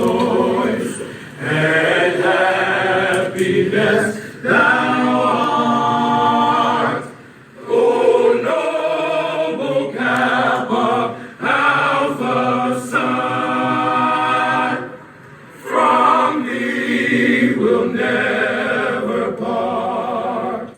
rejoice, and happiness thou art. O noble Kappa, Alpha Psi, from thee will never part.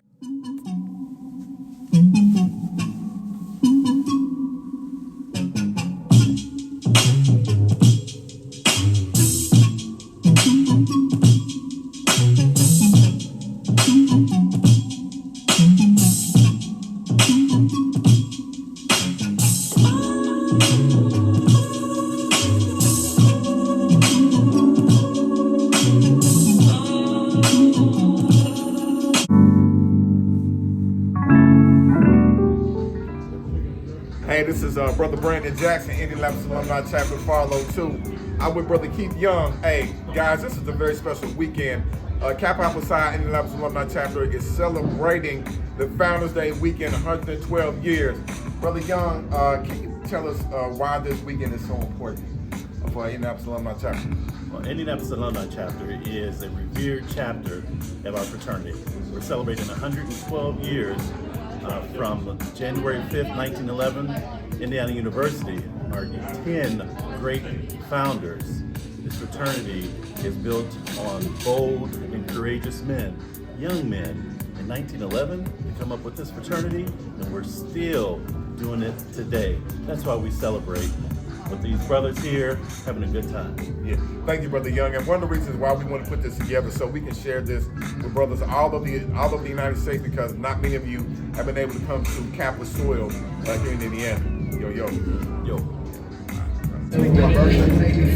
Hey, this is Brother Brandon Jackson, Indianapolis Alumni Chapter 502. I'm with Brother Keith Young. Hey, guys, this is a very special weekend. Kappa Alpha Psi Indianapolis Alumni Chapter is celebrating the Founders Day weekend, 112 years. Brother Young, can you tell us why this weekend is so important for Indianapolis Alumni Chapter? Well, Indianapolis Alumni Chapter is a revered chapter of our fraternity. We're celebrating 112 years from January 5th, 1911, Indiana University, our 10 great founders. This fraternity is built on bold and courageous men, young men. In 1911, to come up with this fraternity, and we're still doing it today. That's why we celebrate with these brothers here, having a good time. Yeah, thank you, Brother Young. And one of the reasons why we want to put this together so we can share this with brothers all over the United States, because not many of you have been able to come to Kappa soil here in Indiana. Yo.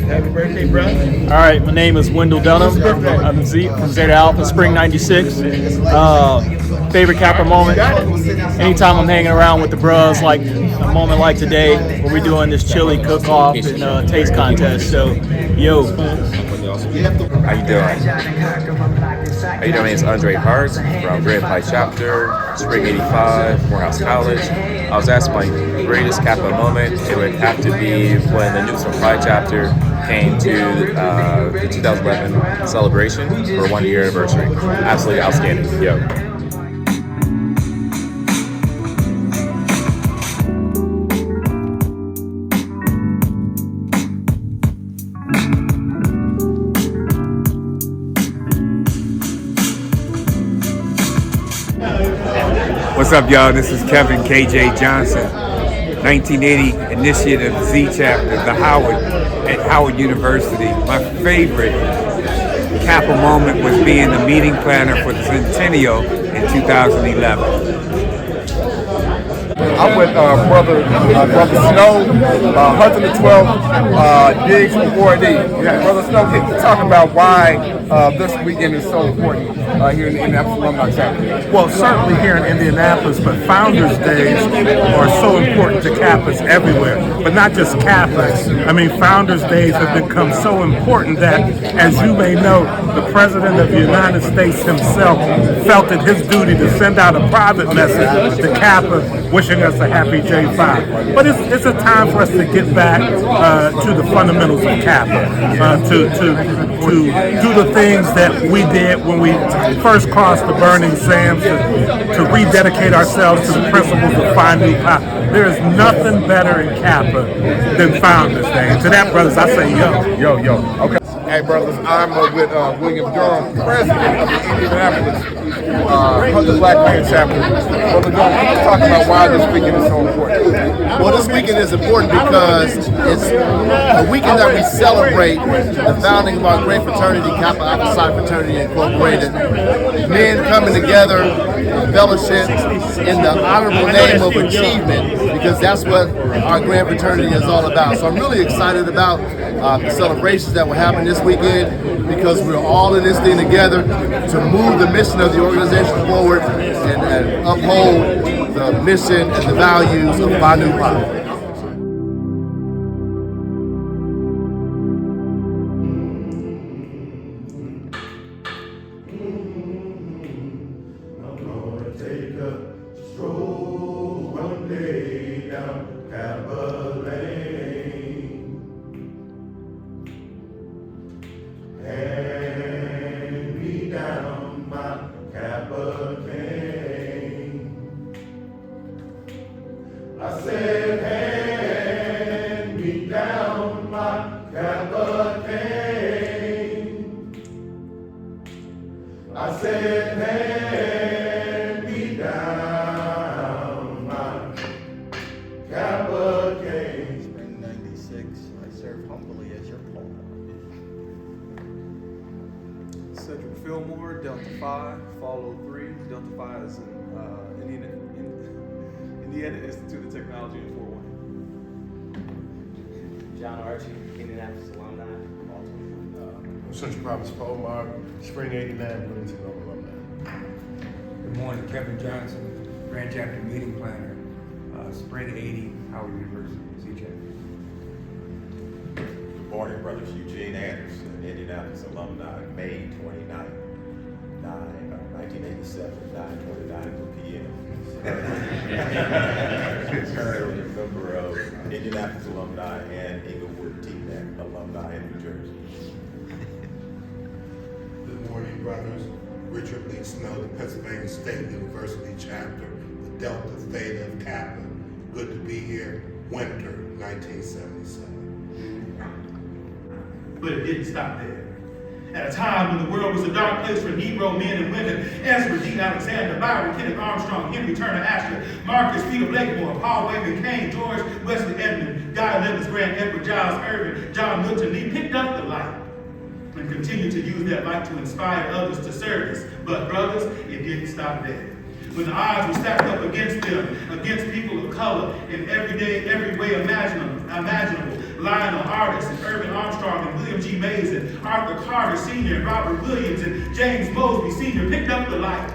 Happy birthday, bro. All right, my name is Wendell Dunham. I'm from Zeta Alpha, Spring 96. Favorite Kappa moment? Anytime I'm hanging around with the bros, like a moment like today, where we're doing this chili cook-off and taste contest. So, yo. How you doing? How you doing? It's Andre Hart from Red Pie Chapter, Spring 85, Morehouse College. I was asked my greatest Kappa moment. It would have to be when the Newsom Pride Chapter came to the 2011 celebration for 1 year anniversary. Absolutely outstanding. Yo. What's up, y'all? This is Kevin KJ Johnson, 1980 initiate of Z Chapter, the Howard at Howard University. My favorite Kappa moment was being the meeting planner for the Centennial in 2011. I'm with Brother Snow, 112 Digs Awardee. Brother Snow, can you talk about why this weekend is so important here in the Indianapolis Alumni Chapter? Well, certainly here in Indianapolis, but Founders Days are so important to Kappas everywhere, but not just Kappas. I mean, Founders Days have become so important that, as you may know, the President of the United States himself felt it his duty to send out a private message to Kappa wishing us a happy J5. But it's a time for us to get back to the fundamentals of Kappa, to do the things that we did when we first crossed the burning sands, to rededicate ourselves to the principles of Phi Nu Pi. There is nothing better in Kappa than Founders Day. And to that, brothers, I say yo. Okay. Hey, brothers, I'm with William Durham, president of the Indianapolis 100 Black Man Chapter. Brother Durham, can you talk about why this weekend is so important? Well, this weekend is important because it's a weekend that we celebrate the founding of our great fraternity, Kappa Alpha Psi Fraternity Incorporated. Men coming together, fellowship in the honorable name of achievement, because that's what our grand fraternity is all about. So I'm really excited about the celebrations that will happen this weekend, because we're all in this thing together to move the mission of the organization forward and uphold the mission and the values of Phi Nu Pi. hand me down my Kappa cane. I said, hand me down my Kappa cane. I said, hand me down my Kappa cane. Spring 96, I serve humbly as your Paul. Cedric Fillmore, Delta Phi, follow 3. Delta Phi is in Indiana Institute of Technology in Fort Wayne. John Archie, Indianapolis alumni. Central Province Polmar, Spring 89, Bloomington alumni. Good morning, Kevin Johnson, Grand Chapter Meeting Planner, Spring 80, Howard University, Z Chapter. Good morning, brothers. Eugene Anderson, Indianapolis alumni, May 29th, 1987, 9:29 p.m. Member of Indianapolis alumni and Inglewood TNEC alumni in New Jersey. Good morning, brothers. Richard Lee Snow, the Pennsylvania State University Chapter, the Delta Theta of Kappa. Good to be here. Winter, 1977. But it didn't stop there. At a time when the world was a dark place for Negro men and women, Ezra G. Alexander, Byron Kenneth Armstrong, Henry Turner Asher, Marcus Peter Blakemore, Paul Wayman Kane, George Wesley Edmund, Guy Lewis Grant, Edward Giles Irvin, John Milton Lee picked up the light and continued to use that light to inspire others to service. But brothers, it didn't stop there. When the odds were stacked up against them, against people of color in every way imaginable, Lionel Artis and Irvin Armstrong and William G. Mays and Arthur Carter Sr. and Robert Williams and James Mosby Sr. picked up the light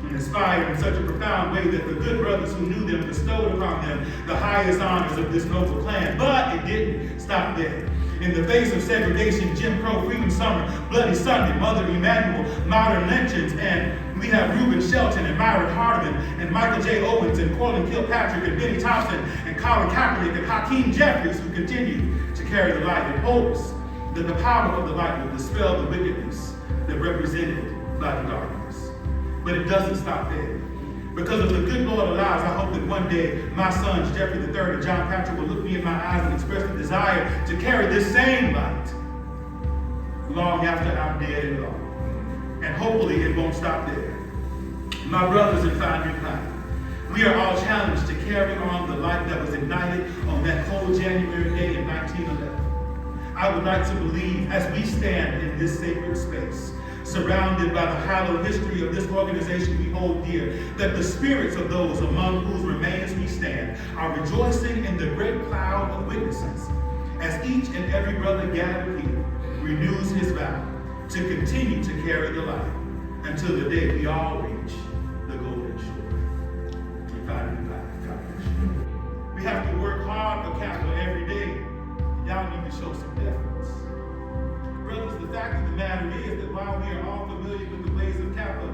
and inspired in such a profound way that the good brothers who knew them bestowed upon them the highest honors of this noble clan. But it didn't stop there. In the face of segregation, Jim Crow, Freedom Summer, Bloody Sunday, Mother Emanuel, modern lynchings, and we have Reuben Shelton and Myron Hardiman and Michael J. Owens and Corlin Kilpatrick and Benny Thompson and Colin Kaepernick and Hakeem Jeffries who continue to carry the light in hopes that the power of the light will dispel the wickedness that represented by the darkness. But it doesn't stop there. Because if the good Lord allows, I hope that one day my sons, Jeffrey III and John Patrick, will look me in my eyes and express the desire to carry this same light long after I'm dead and gone. And hopefully it won't stop there. My brothers in Foundry Pine, we are all challenged to carry on the light that was ignited on that cold January day in 1911. I would like to believe, as we stand in this sacred space, surrounded by the hallowed history of this organization we hold dear, that the spirits of those among whose remains we stand are rejoicing in the great cloud of witnesses, as each and every brother gathered here renews his vow to continue to carry the light until the day we all reach the golden shore. We have to work hard for Kappa every day. Y'all need to show some deference. Brothers, the fact of the matter is that while we are all familiar with the ways of Kappa,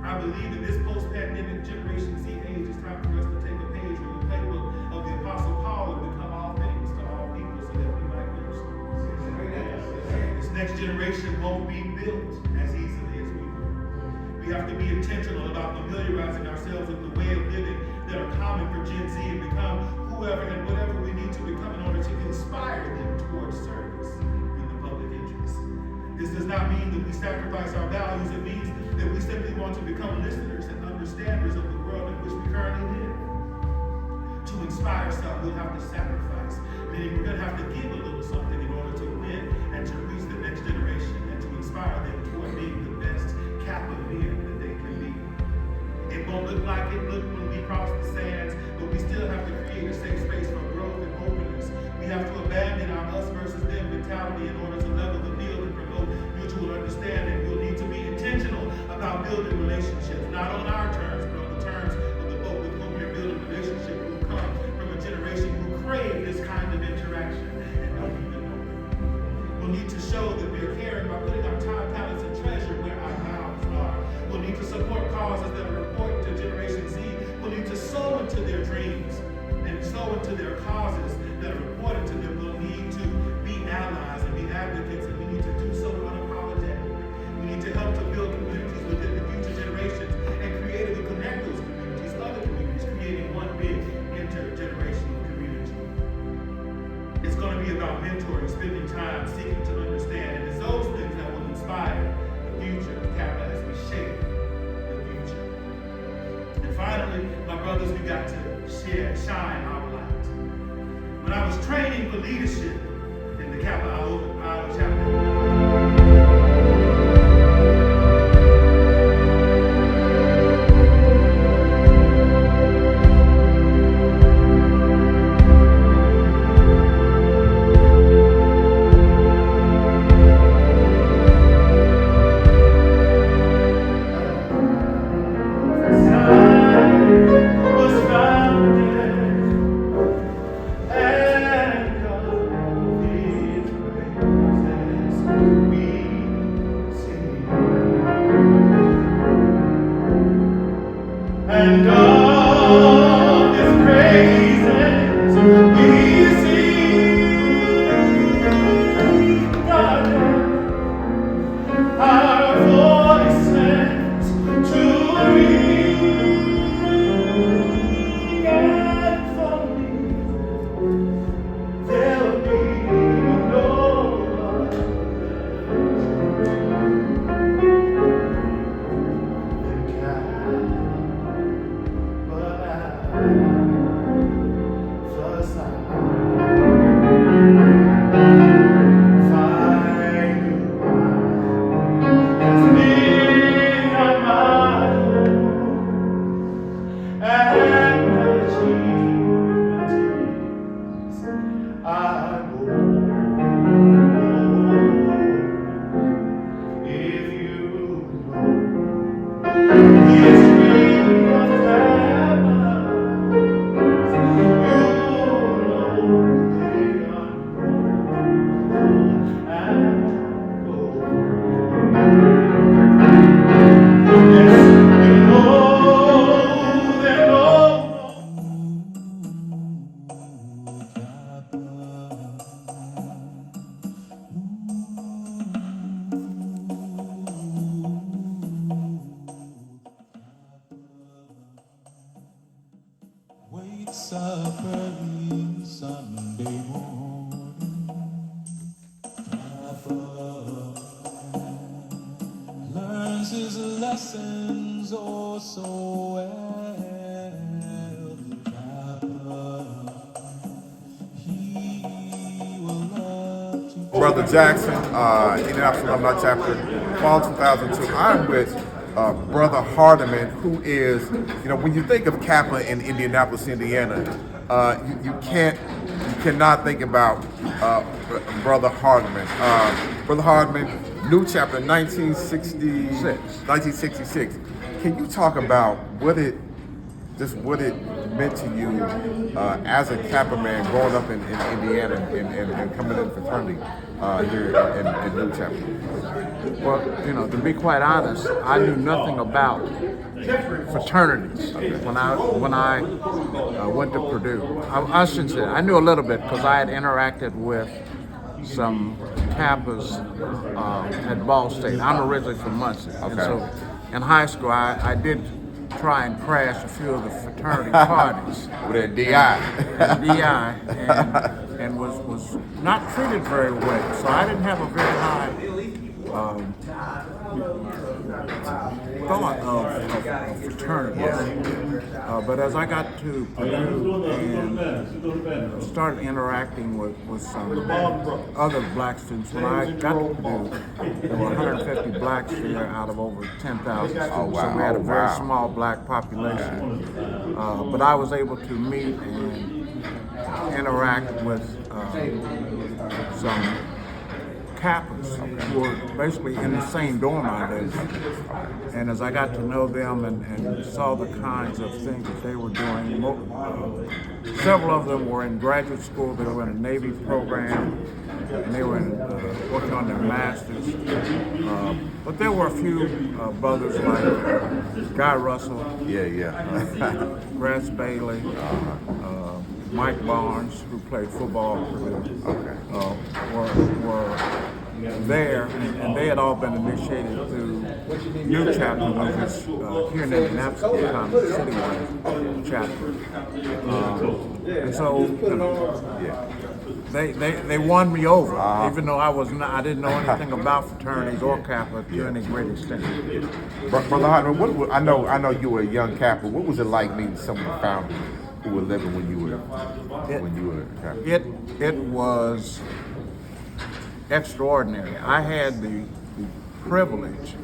I believe in this post-pandemic Generation Z age, it's time for us to take a page from the playbook of the Apostle Paul and become all things to all people so that we might minister. This next generation won't be built as easily as we were. We have to be intentional about familiarizing ourselves with the way of living that are common for Gen Z and become whoever and whatever we need to become in order to inspire them towards service in the public interest. This does not mean that we sacrifice our values. It means that we simply want to become listeners and understanders of the world in which we currently live. To inspire some, we'll have to sacrifice, meaning we're going to have to give a little something in order to win and to reach the next generation and to inspire them toward being the best Kappa men that they can be. It won't look like it looked when we crossed the sands, but we still have to create a safe space for growth and openness. We have to abandon our us versus them mentality in order to level the field and promote mutual understanding. We'll need to be intentional about building relationships, not on our terms, but on the terms of the folk with whom we're building relationships who come from a generation who crave this kind of interaction and don't even know it. We'll need to show that we're caring by putting our time, talents, and treasure where our mouths are. We'll need to support causes that are important to Generation Z. We'll need to sow into their dreams and sow into their causes that are important to them. We'll need to be allies and be advocates, and we need to do so on a brothers, we got to shine our light. When I was training for leadership in the Kappa Alumni chapter, and all His praises we sing. God, our voices to ring, and for me there'll be no other than Wakes up early Sunday morning, Kappa learns his lessons oh so well. Kappa, he will love to. Brother Jackson, Indianapolis Alumni Chapter, fall 2002. I'm with Brother Hardiman, who is, when you think of Kappa in Indianapolis, Indiana, you cannot think about Brother Hardiman. Brother Hardiman, new chapter, 1966. Can you talk about what it meant to you as a Kappa man growing up in Indiana and coming in fraternity here in new chapter? Well, to be quite honest, I knew nothing about fraternities when I went to Purdue. I shouldn't say that. I knew a little bit because I had interacted with some Kappas at Ball State. I'm originally from Muncie, and so in high school I did try and crash a few of the fraternity parties. With a DI. And was not treated very well, so I didn't have a very high thought of fraternities. But as I got to Purdue and started interacting with some other black students, when I got to Purdue, there were 150 blacks there out of over 10,000 students. So we had a very small black population. But I was able to meet and interact with some Kappas who were basically in the same dorm I did. And as I got to know them and saw the kinds of things that they were doing, several of them were in graduate school. They were in a Navy program, and they were working on their masters. But there were a few brothers like Guy Russell, Grass Bailey, Mike Barnes, who played football for Purdue, were there, and they had all been initiated through New Chapter, which is here in Indianapolis at the time, the citywide chapter. And so they won me over, even though I didn't know anything about fraternities or Kappa to any great extent. Brother Hartman, I know you were a young Kappa. What was it like meeting some of the founders who were living when you were a Kappa? It was extraordinary. I had the privilege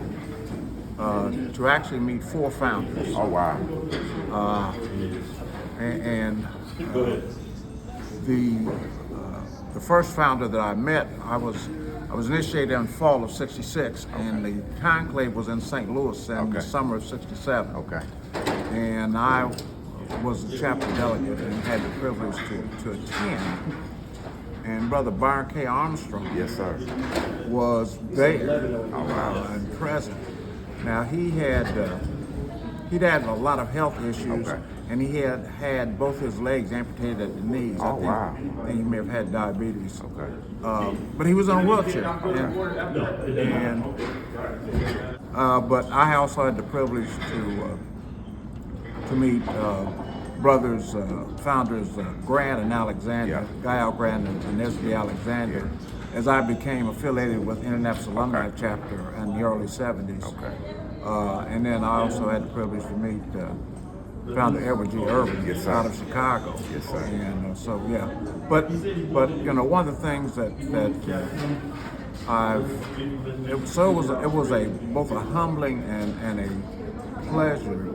to actually meet 4 founders. Oh wow! The first founder that I met, I was initiated in the fall of '66, and the conclave was in St. Louis in the summer of '67. Okay. And I was the chapter delegate and had the privilege to attend. And Brother Byron K. Armstrong, yes, sir, was there and present. Now he'd had a lot of health issues, and he had both his legs amputated at the knees. I think he may have had diabetes. But he was on a wheelchair. But I also had the privilege to meet brothers, founders Grant and Alexander, Gail Grant and Nesby Alexander, as I became affiliated with Indianapolis Alumni Chapter in the early '70s. And then I also had the privilege to meet founder Edward G. Irvin out of Chicago. Yes, sir. And but you know, one of the things that it was both a humbling and a pleasure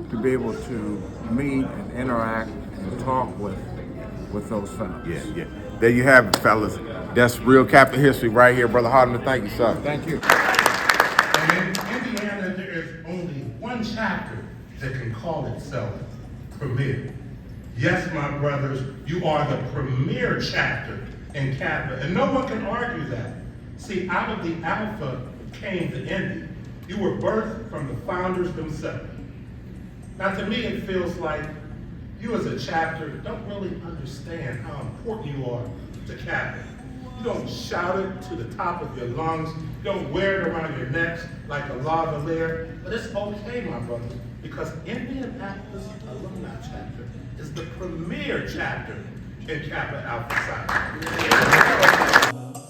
to be able to meet and interact and talk with those founders. Yeah. There you have it, fellas. That's real Kappa history right here, Brother Hartman. Thank you, sir. Thank you. And in Indiana, there is only one chapter that can call itself premier. Yes, my brothers, you are the premier chapter in Kappa, and no one can argue that. See, out of the Alpha came the Indy. You were birthed from the founders themselves. Now, to me, it feels like you as a chapter don't really understand how important you are to Kappa. You don't shout it to the top of your lungs. You don't wear it around your necks like a lavalier. But it's okay, my brother, because Indianapolis Alumni Chapter is the premier chapter in Kappa Alpha Psi.